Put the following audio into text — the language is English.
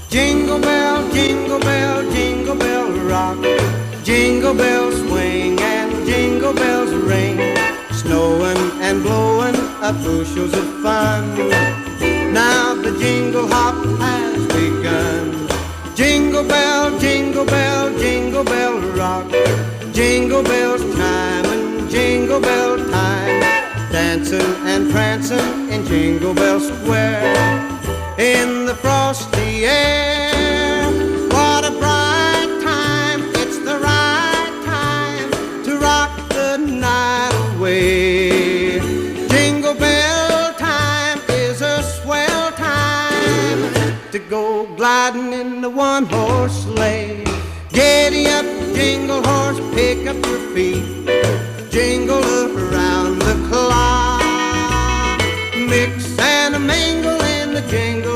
jingle bell rock. Jingle bells swing and jingle bells ring. Snowing and blowing up bushels of fun. Now the jingle hop has begun. Jingle bell rock. Jingle bells chime and jingle bell time. Dancing and prancing in Jingle Bell Square. In the frosty air, what a bright time. It's the right time to rock the night away. Jingle bell time is a swell time to go gliding in the one-horse sleigh. Giddy up, jingle horse, pick up your feet. Jingle around the clock. Mix and a mingle in the jingle